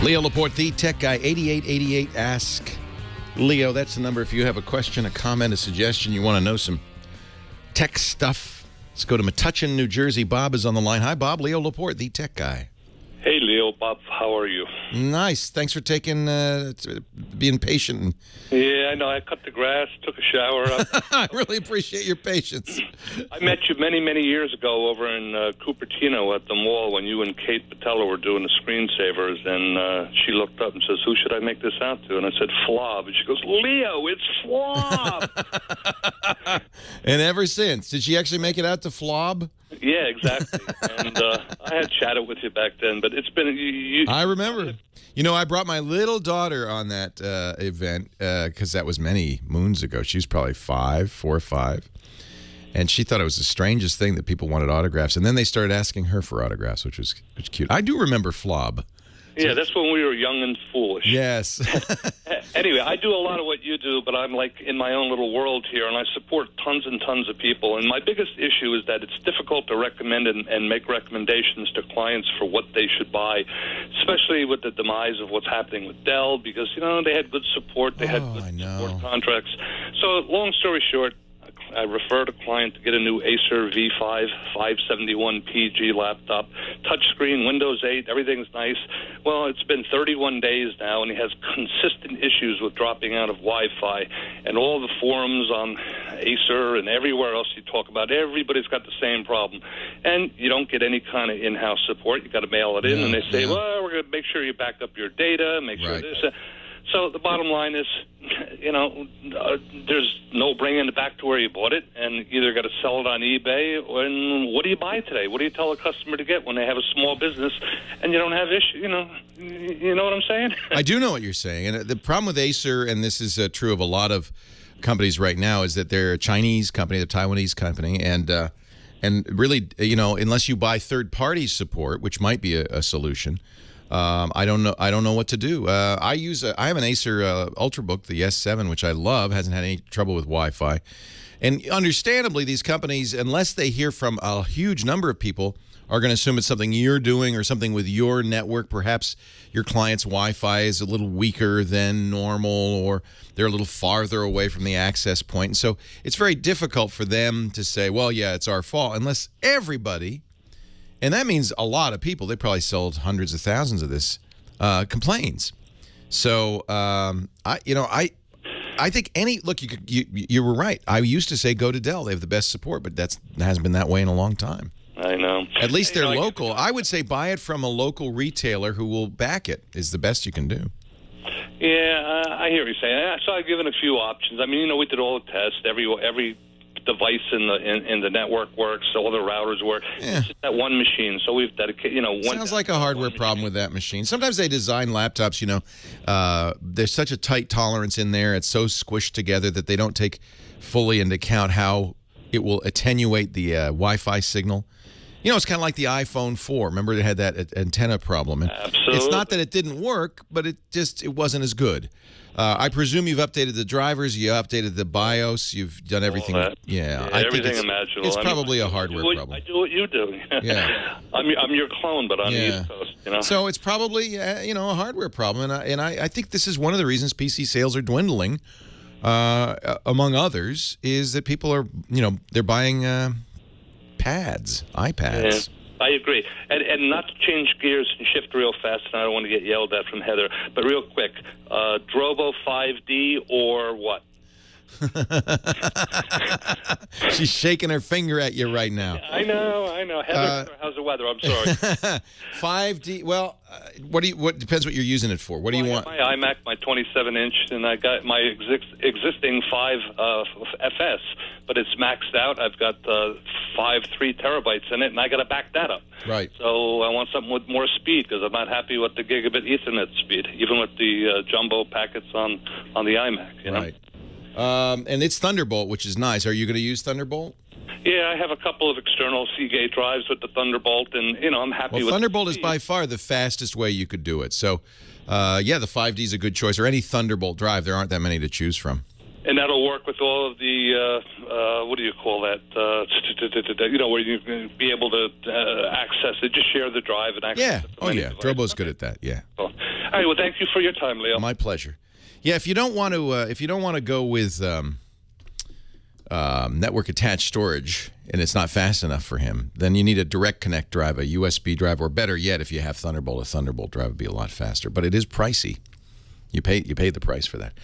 Leo Laporte, the tech guy, 8888 Ask Leo. That's the number if you have a question, a comment, a suggestion, you want to know some tech stuff. Let's go to Metuchen, New Jersey. Bob is on the line. Hi, Bob. Leo Laporte, the tech guy. Hey, Leo. Bob, how are you? Nice. Thanks for being patient. Yeah, I know. I cut the grass, took a shower. I really appreciate your patience. I met you many, many years ago over in Cupertino at the mall when you and Kate Patella were doing the screensavers, and she looked up and says, "Who should I make this out to?" And I said, "Flob." And she goes, "Leo, it's Flob." And ever since, did she actually make it out to Flob? Yeah, exactly. And I had chatted with you back then, but it's been... I remember. You know, I brought my little daughter on that event because that was many moons ago. She was probably 4 or 5. And she thought it was the strangest thing that people wanted autographs. And then they started asking her for autographs, which was cute. I do remember Flob. Yeah, that's when we were young and foolish. Yes. Anyway, I do a lot of what you do, but I'm like in my own little world here, and I support tons and tons of people. And my biggest issue is that it's difficult to recommend and make recommendations to clients for what they should buy, especially with the demise of what's happening with Dell, because, you know, they had good support. They had good support contracts. So long story short, I referred a client to get a new Acer V5 571PG laptop, touchscreen, Windows 8, everything's nice. Well, it's been 31 days now, and he has consistent issues with dropping out of Wi-Fi. And all the forums on Acer and everywhere else you talk about, everybody's got the same problem. And you don't get any kind of in-house support. You got to mail it in, and they say, well, we're going to make sure you back up your data, make sure this... So the bottom line is, you know, there's no bringing it back to where you bought it, and you either got to sell it on eBay, and what do you buy today? What do you tell a customer to get when they have a small business and you don't have issue? You know what I'm saying? I do know what you're saying, and the problem with Acer, and this is true of a lot of companies right now, is that they're a Chinese company, a Taiwanese company, and really, you know, unless you buy third-party support, which might be a solution. I don't know what to do. I have an Acer Ultrabook, the S7, which I love. Hasn't had any trouble with Wi-Fi. And understandably, these companies, unless they hear from a huge number of people, are going to assume it's something you're doing or something with your network. Perhaps your client's Wi-Fi is a little weaker than normal, or they're a little farther away from the access point. And so it's very difficult for them to say, well, yeah, it's our fault, unless everybody... And that means a lot of people, they probably sold hundreds of thousands of this, complains. So, I think you were right. I used to say go to Dell. They have the best support, but that hasn't been that way in a long time. I know. At least they're local. I would say buy it from a local retailer who will back it is the best you can do. Yeah, I hear what you're saying. So I've given a few options. I mean, you know, we did all the tests. Every device in the network works, all the routers work. Yeah. It's just that one machine, so we've dedicated, you know, sounds like a hardware problem with that machine. Sometimes they design laptops, you know, there's such a tight tolerance in there, it's so squished together that they don't take fully into account how it will attenuate the Wi-Fi signal. You know, it's kind of like the iPhone 4. Remember, it had that antenna problem. And absolutely. It's not that it didn't work, but it wasn't as good. I presume you've updated the drivers, you updated the BIOS, you've done everything. Yeah, I everything think imaginable. It's probably a hardware problem. I do what you do. Yeah, I'm your clone, but on the East Coast. You know, so it's probably you know, a hardware problem, and I think this is one of the reasons PC sales are dwindling. Among others, is that people are, you know, they're buying iPads. Yeah. I agree. And not to change gears and shift real fast, and I don't want to get yelled at from Heather, but real quick, Drobo 5D or what? She's shaking her finger at you right now. I know. Heather, how's the weather? I'm sorry. 5D. Well, what depends what you're using it for. What do you want? My iMac, my 27-inch, and I got my existing 5 FS, but it's maxed out. I've got 3 terabytes in it, and I got to back that up. Right. So I want something with more speed because I'm not happy with the gigabit Ethernet speed, even with the jumbo packets on the iMac. You know? Right. And it's Thunderbolt, which is nice. Are you going to use Thunderbolt? Yeah, I have a couple of external Seagate drives with the Thunderbolt, and, you know, I'm happy with it. Well, Thunderbolt is by far the fastest way you could do it. So, yeah, the 5D is a good choice, or any Thunderbolt drive. There aren't that many to choose from. And that'll work with all of the, what do you call that, you know, where you can be able to access it, just share the drive and access it. Yeah, Drobo's good at that, yeah. Cool. All right. Well, thank you for your time, Leo. My pleasure. Yeah, if you don't want to go with network attached storage and it's not fast enough for him, then you need a direct connect drive, a USB drive, or better yet, if you have Thunderbolt, a Thunderbolt drive would be a lot faster. But it is pricey. You pay the price for that.